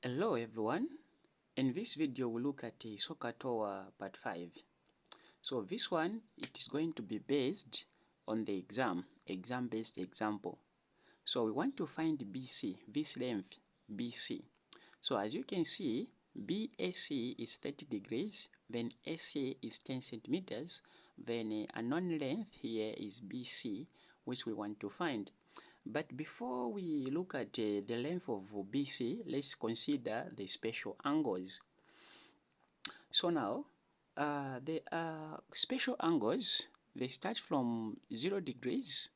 Hello everyone. In this video we'll look at the Sohcahtoa part 5. So this one, it is going to be based on the exam-based example. So we want to find BC, this length BC. So as you can see, BAC is 30 degrees, then AC is 10 centimeters, then a known length here is BC, which we want to find. But before we look at the length of BC, let's consider the special angles. So now, the special angles, they start from 0 degrees,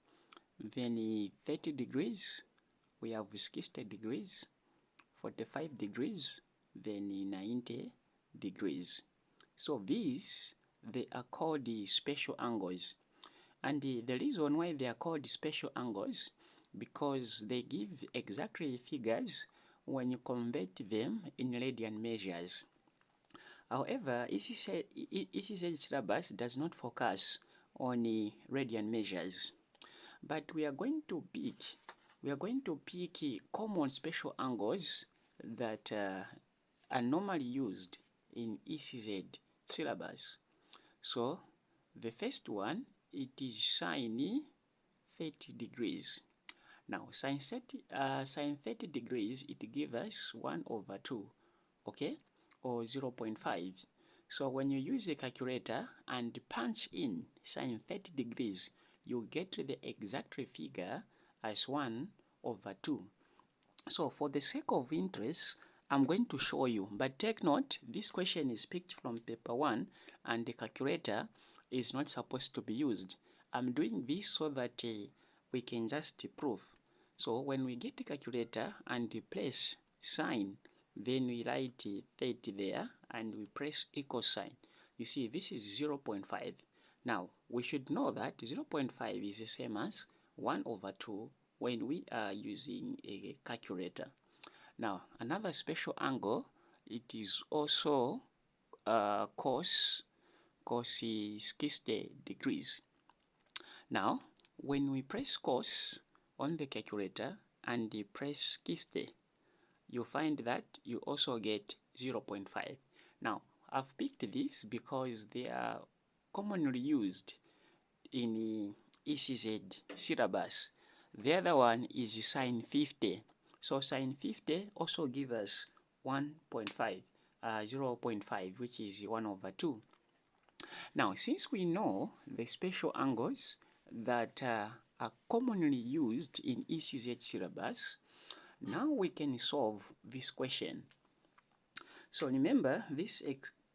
then 30 degrees, we have 60 degrees, 45 degrees, then 90 degrees. So these, they are called the special angles. And the reason why they are called special angles, because they give exactly figures when you convert them in radian measures. However, ECZ syllabus does not focus on radian measures, but we are going to pick common special angles that are normally used in ECZ syllabus. So the first one, it is sine 30 degrees. Now sine 30 degrees, it gives us 1 over 2, okay, or 0.5. So when you use a calculator and punch in sine 30 degrees, you get the exact figure as 1 over 2. So for the sake of interest, I'm going to show you, but take note, this question is picked from paper 1 and the calculator is not supposed to be used. I'm doing this so that we can just prove. So when we get the calculator and we place sign, then we write 30 there and we press equal sign. You see, this is 0.5. Now, we should know that 0.5 is the same as 1 over 2 when we are using a calculator. Now, another special angle, it is also cos 60 degrees. Now, when we press cos on the calculator and press 60, you find that you also get 0.5. Now, I've picked this because they are commonly used in the ECZ syllabus. The other one is sine 50. So sine 50 also gives us 1.5, 0.5, which is 1 over 2. Now, since we know the special angles that are commonly used in ECZ syllabus, now we can solve this question. So remember, this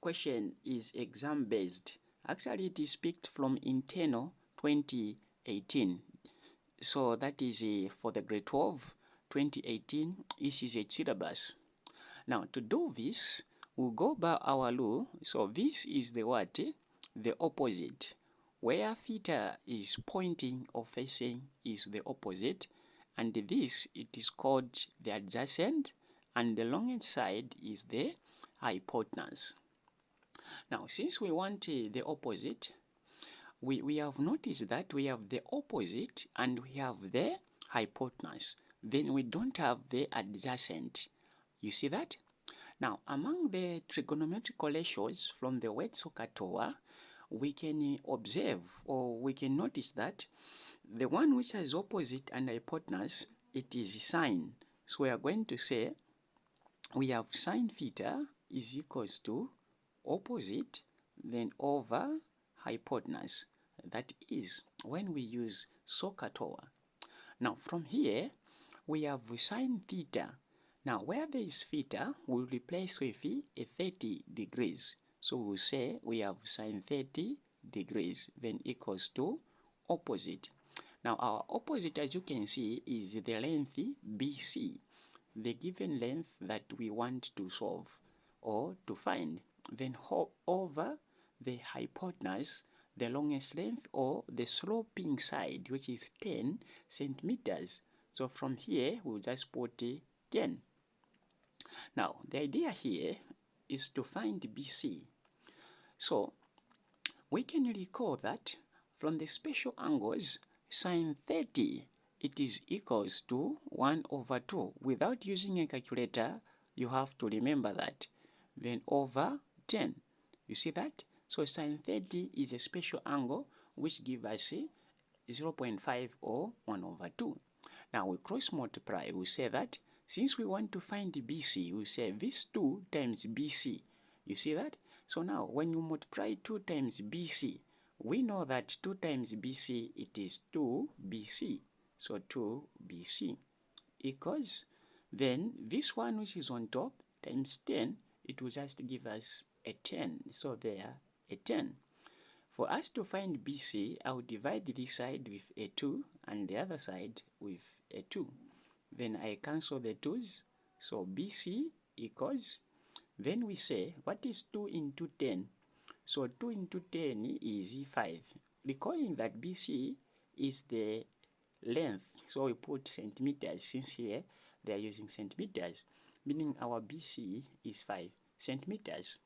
question is exam-based. Actually, it is picked from internal 2018. So that is for the grade 12 2018 ECZ syllabus. Now, to do this, we'll go by our rule. So this is the what? The opposite. Where theta is pointing or facing is the opposite. And this, it is called the adjacent. And the longest side is the hypotenuse. Now, since we want the opposite, we have noticed that we have the opposite and we have the hypotenuse. Then we don't have the adjacent. You see that? Now, among the trigonometrical ratios from the word Sohcahtoa, we can observe or we can notice that the one which has opposite and hypotenuse, it is sine. So we are going to say we have sine theta is equals to opposite then over hypotenuse. That is when we use Sohcahtoa. Now from here we have sine theta. Now where there is theta, we'll replace with a 30 degrees. So we'll say we have sine 30 degrees then equals to opposite. Now our opposite, as you can see, is the length BC, the given length that we want to solve or to find. Then over the hypotenuse, the longest length or the sloping side, which is 10 centimeters. So from here, we'll just put 10. Now, the idea here is to find BC. So, we can recall that from the special angles, sine 30, it is equals to 1 over 2. Without using a calculator, you have to remember that, then over 10. You see that? So sine 30 is a special angle which gives us 0.5 or 1 over 2. Now we cross multiply. We say that since we want to find BC, we say this 2 times BC. You see that? So now when you multiply 2 times BC, we know that 2 times BC, it is 2 BC. So 2 BC equals, then this one which is on top times 10, it will just give us a 10. So there, a 10. For us to find BC, I will divide this side with a 2 and the other side with a 2. Then I cancel the 2's. So BC equals, then we say, what is 2 into 10? So 2 into 10 is 5. Recalling that BC is the length, so we put centimeters since here they are using centimeters, meaning our BC is 5 centimeters.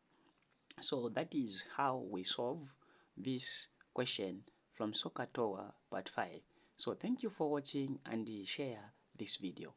So that is how we solve this question from Sohcahtoa part 5. So thank you for watching and share this video.